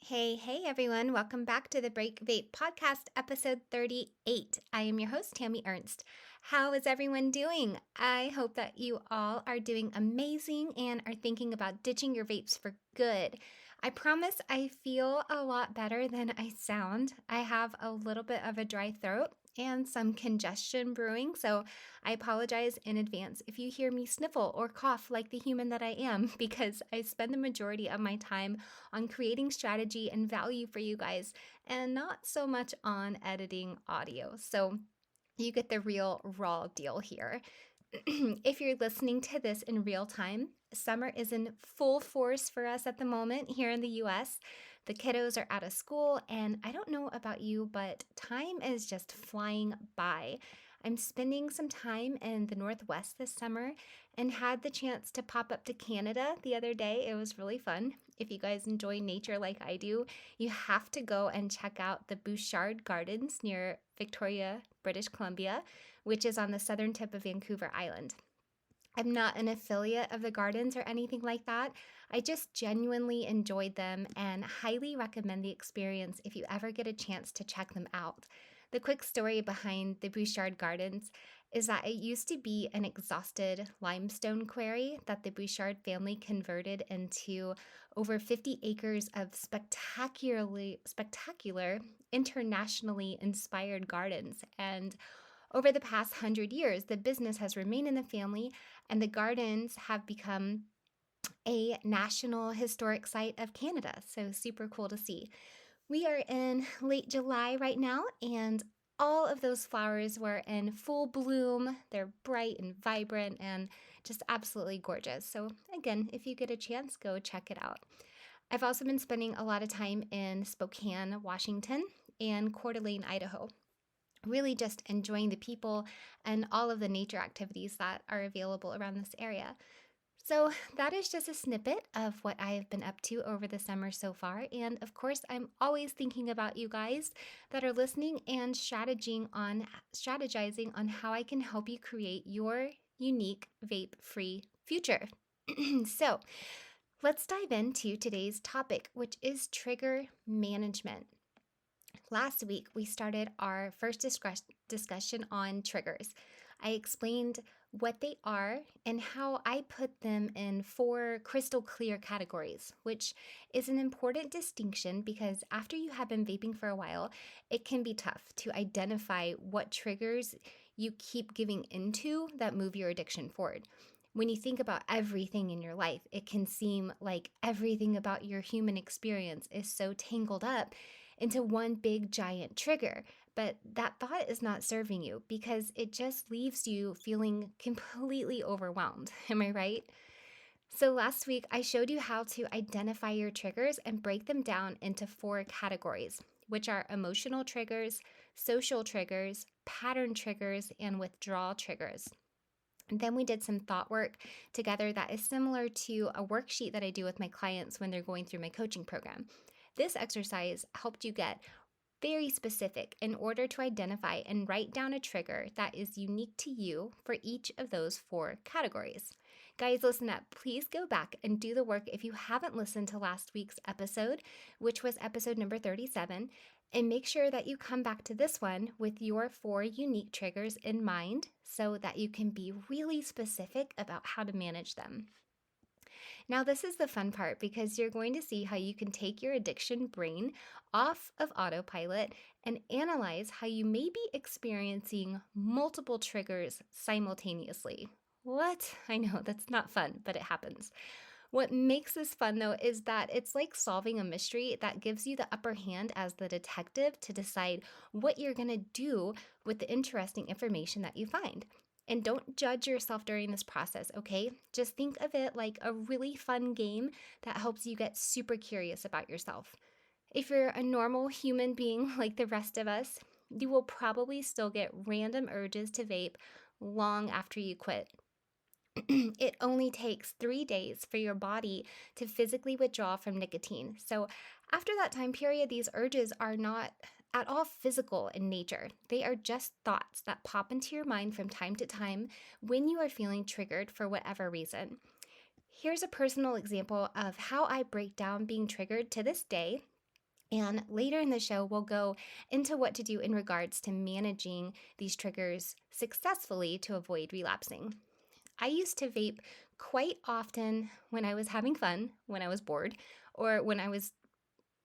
Hey everyone, welcome back to the Break Vape podcast, episode 38. I am your host, Tami Ernst. How is everyone doing? I hope that you all are doing amazing and are thinking about ditching your vapes for good. I promise I feel a lot better than I sound. I have a little bit of a dry throat and some congestion brewing, so I apologize in advance if you hear me sniffle or cough like the human that I am, because I spend the majority of my time on creating strategy and value for you guys and not so much on editing audio. So you get the real raw deal here. If you're listening to this in real time, summer is in full force for us at the moment here in the US. The kiddos are out of school, and I don't know about you, but time is just flying by. I'm spending some time in the Northwest this summer and had the chance to pop up to Canada the other day. It was really fun. If you guys enjoy nature like I do, you have to go and check out the Bouchard Gardens near Victoria, British Columbia, which is on the southern tip of Vancouver Island. I'm not an affiliate of the gardens or anything like that. I just genuinely enjoyed them and highly recommend the experience if you ever get a chance to check them out. The quick story behind the Bouchard Gardens is that it used to be an exhausted limestone quarry that the Bouchard family converted into over 50 acres of spectacular, internationally inspired gardens. And over the past 100 years, the business has remained in the family, and the gardens have become a National Historic Site of Canada. So, super cool to see. We are in late July right now, and all of those flowers were in full bloom. They're bright and vibrant and just absolutely gorgeous. So, again, if you get a chance, go check it out. I've also been spending a lot of time in Spokane, Washington, and Coeur d'Alene, Idaho. Really just enjoying the people and all of the nature activities that are available around this area. So, that is just a snippet of what I have been up to over the summer so far. And of course, I'm always thinking about you guys that are listening and strategizing on how I can help you create your unique vape free future. So, let's dive into today's topic, which is trigger management. Last week, we started our first discussion on triggers. I explained what they are and how I put them in 4 crystal clear categories, which is an important distinction because after you have been vaping for a while, it can be tough to identify what triggers you keep giving into that move your addiction forward. When you think about everything in your life, it can seem like everything about your human experience is so tangled up into one big giant trigger. But that thought is not serving you because it just leaves you feeling completely overwhelmed. Am I right? So last week, I showed you how to identify your triggers and break them down into 4 categories, which are emotional triggers, social triggers, pattern triggers, and withdrawal triggers. And then we did some thought work together that is similar to a worksheet that I do with my clients when they're going through my coaching program. This exercise helped you get very specific in order to identify and write down a trigger that is unique to you for each of those 4 categories. Guys, listen up. Please go back and do the work if you haven't listened to last week's episode, which was episode number 37, and make sure that you come back to this one with your 4 unique triggers in mind so that you can be really specific about how to manage them. Now, this is the fun part because you're going to see how you can take your addiction brain off of autopilot and analyze how you may be experiencing multiple triggers simultaneously. What? I know that's not fun, but it happens. What makes this fun, though, is that it's like solving a mystery that gives you the upper hand as the detective to decide what you're going to do with the interesting information that you find. And don't judge yourself during this process, okay? Just think of it like a really fun game that helps you get super curious about yourself. If you're a normal human being like the rest of us, you will probably still get random urges to vape long after you quit. It only takes 3 days for your body to physically withdraw from nicotine. So after that time period, these urges are not at all physical in nature. They are just thoughts that pop into your mind from time to time when you are feeling triggered for whatever reason. Here's a personal example of how I break down being triggered to this day And later in the show, we'll go into what to do in regards to managing these triggers successfully to avoid relapsing. I used to vape quite often when I was having fun, when I was bored, or when I was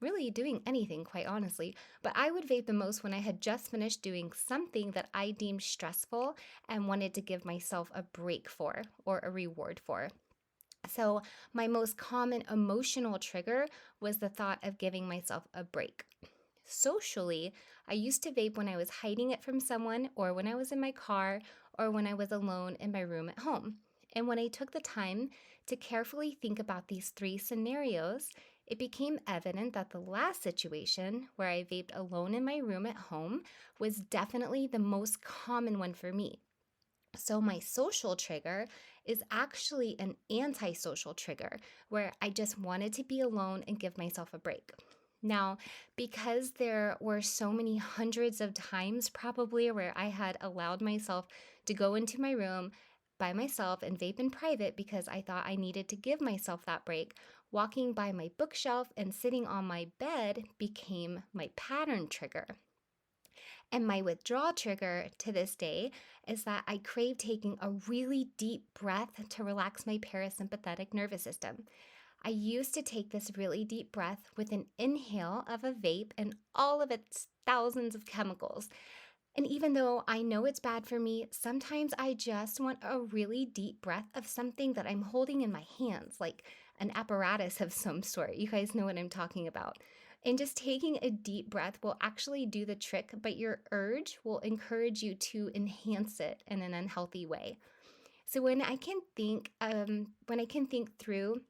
really doing anything, quite honestly. But I would vape the most when I had just finished doing something that I deemed stressful and wanted to give myself a break for or a reward for. So, my most common emotional trigger was the thought of giving myself a break. Socially, I used to vape when I was hiding it from someone, or when I was in my car, or when I was alone in my room at home. And when I took the time to carefully think about these three scenarios, it became evident that the last situation, where I vaped alone in my room at home, was definitely the most common one for me. So, my social trigger is actually an antisocial trigger where I just wanted to be alone and give myself a break. Now, because there were so many hundreds of times probably where I had allowed myself to go into my room by myself and vape in private because I thought I needed to give myself that break, walking by my bookshelf and sitting on my bed became my pattern trigger. And my withdrawal trigger to this day is that I crave taking a really deep breath to relax my parasympathetic nervous system. I used to take this really deep breath with an inhale of a vape and all of its thousands of chemicals. And even though I know it's bad for me, sometimes I just want a really deep breath of something that I'm holding in my hands, like an apparatus of some sort. You guys know what I'm talking about. And just taking a deep breath will actually do the trick, but your urge will encourage you to enhance it in an unhealthy way. So when I can think through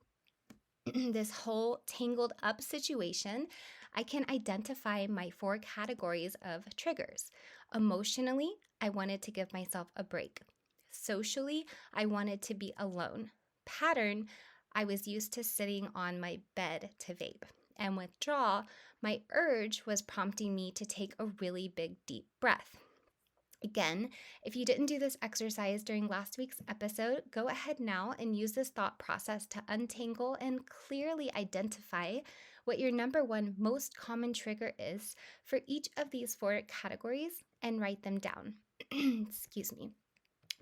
this whole tangled up situation, I can identify my four categories of triggers. Emotionally, I wanted to give myself a break. Socially, I wanted to be alone. Pattern, I was used to sitting on my bed to vape. And withdrawal, my urge was prompting me to take a really big deep breath. Again, if you didn't do this exercise during last week's episode, go ahead now and use this thought process to untangle and clearly identify what your number one most common trigger is for each of these four categories and write them down. Excuse me.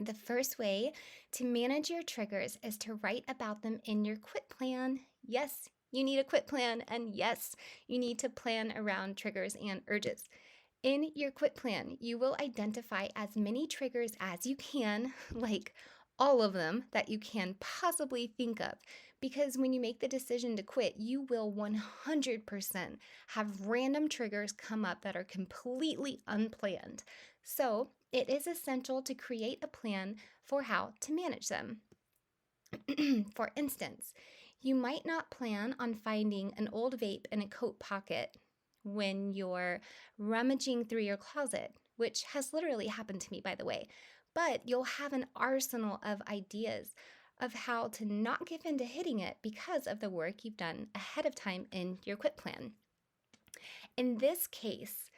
The first way to manage your triggers is to write about them in your quit plan. Yes, you need a quit plan, and yes, you need to plan around triggers and urges. In your quit plan, you will identify as many triggers as you can, like all of them that you can possibly think of. Because when you make the decision to quit, you will 100% have random triggers come up that are completely unplanned. So, it is essential to create a plan for how to manage them. For instance, you might not plan on finding an old vape in a coat pocket when you're rummaging through your closet, which has literally happened to me, by the way. But you'll have an arsenal of ideas of how to not give in to hitting it because of the work you've done ahead of time in your quit plan. In this case,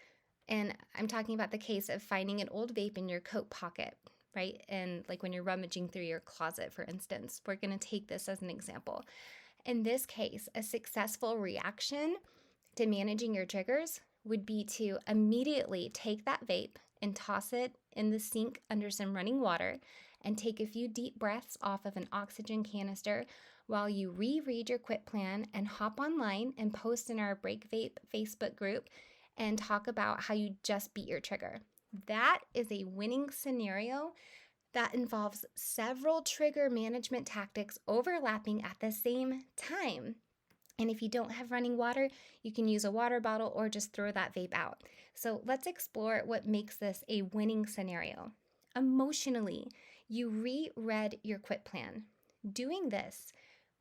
and I'm talking about the case of finding an old vape in your coat pocket, right? And like when you're rummaging through your closet, for instance, we're going to take this as an example. In this case, a successful reaction to managing your triggers would be to immediately take that vape and toss it in the sink under some running water and take a few deep breaths off of an oxygen canister while you reread your quit plan and hop online and post in our Break Vape Facebook group and talk about how you just beat your trigger. That is a winning scenario that involves several trigger management tactics overlapping at the same time. And if you don't have running water, you can use a water bottle or just throw that vape out. So let's explore what makes this a winning scenario. Emotionally, you reread your quit plan. Doing this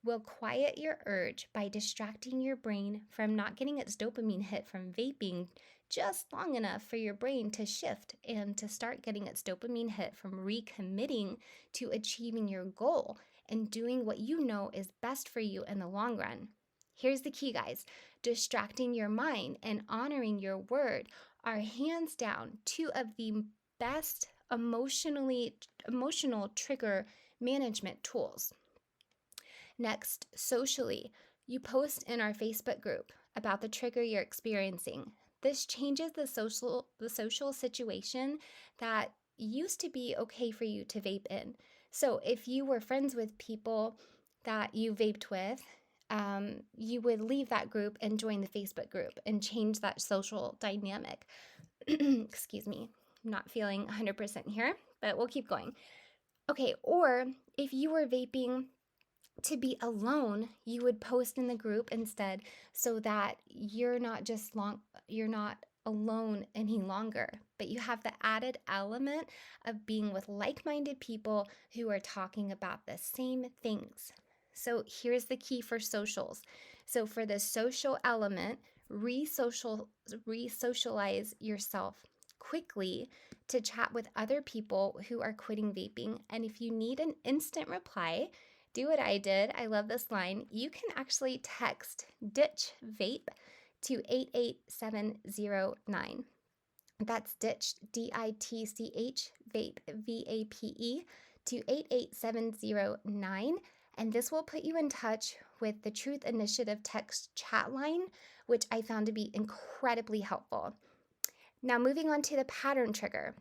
will quiet your urge by distracting your brain from not getting its dopamine hit from vaping just long enough for your brain to shift and to start getting its dopamine hit from recommitting to achieving your goal and doing what you know is best for you in the long run. Here's the key, guys. Distracting your mind and honoring your word are hands down two of the best emotional trigger management tools. Next, socially, you post in our Facebook group about the trigger you're experiencing. This changes the social situation that used to be okay for you to vape in. So if you were friends with people that you vaped with, you would leave that group and join the Facebook group and change that social dynamic. Excuse me, I'm not feeling 100% here, but we'll keep going. Okay, or if you were vaping to be alone, you would post in the group instead so that you're not alone any longer, but you have the added element of being with like-minded people who are talking about the same things. So here's the key for socials. So for the social element, re-socialize yourself quickly to chat with other people who are quitting vaping. And if you need an instant reply, do what I did. I love this line. You can actually text ditch vape to 88709. That's ditch, DITCH, vape, VAPE, to 88709. And this will put you in touch with the Truth Initiative text chat line, which I found to be incredibly helpful. Now, moving on to the pattern trigger.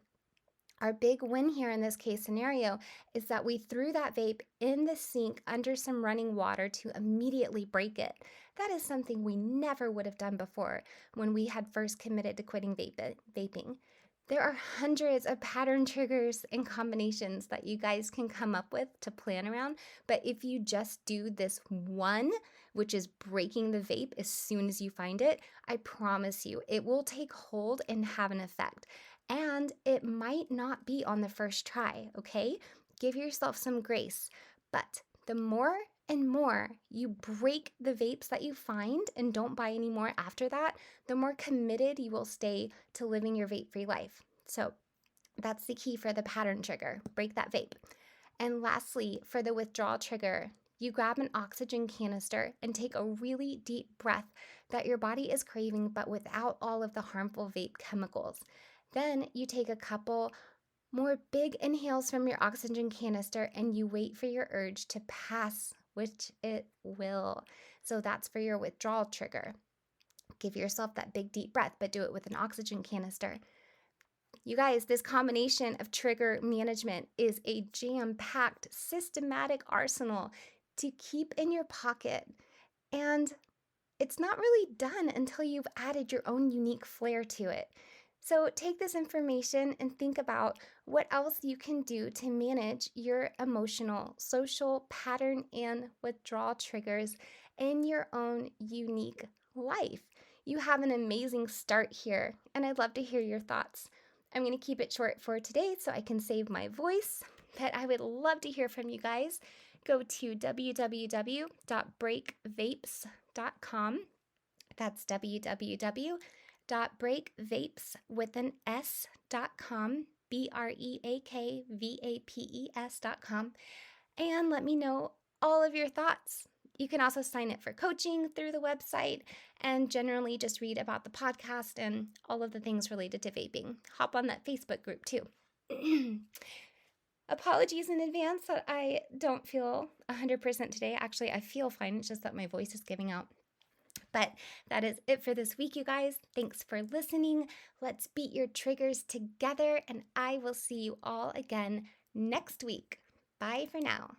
Our big win here in this case scenario is that we threw that vape in the sink under some running water to immediately break it. That is something we never would have done before when we had first committed to quitting vaping. There are hundreds of pattern triggers and combinations that you guys can come up with to plan around, but if you just do this one, which is breaking the vape as soon as you find it, I promise you it will take hold and have an effect. And it might not be on the first try, okay? Give yourself some grace. But the more and more you break the vapes that you find and don't buy any more after that, the more committed you will stay to living your vape-free life. So that's the key for the pattern trigger. Break that vape. And lastly, for the withdrawal trigger, you grab an oxygen canister and take a really deep breath that your body is craving, but without all of the harmful vape chemicals. Then you take a couple more big inhales from your oxygen canister and you wait for your urge to pass, which it will. So that's for your withdrawal trigger. Give yourself that big deep breath, but do it with an oxygen canister. You guys, this combination of trigger management is a jam-packed, systematic arsenal to keep in your pocket. And it's not really done until you've added your own unique flair to it. So take this information and think about what else you can do to manage your emotional, social, pattern, and withdrawal triggers in your own unique life. You have an amazing start here, and I'd love to hear your thoughts. I'm going to keep it short for today so I can save my voice, but I would love to hear from you guys. Go to www.breakvapes.com. That's www.breakvapes.com, BREAKVAPES.com, and let me know all of your thoughts. You can also sign up for coaching through the website and generally just read about the podcast and all of the things related to vaping. Hop on that Facebook group too. Apologies in advance that I don't feel 100% today. Actually, I feel fine. It's just that my voice is giving out. But that is it for this week, you guys. Thanks for listening. Let's beat your triggers together, and I will see you all again next week. Bye for now.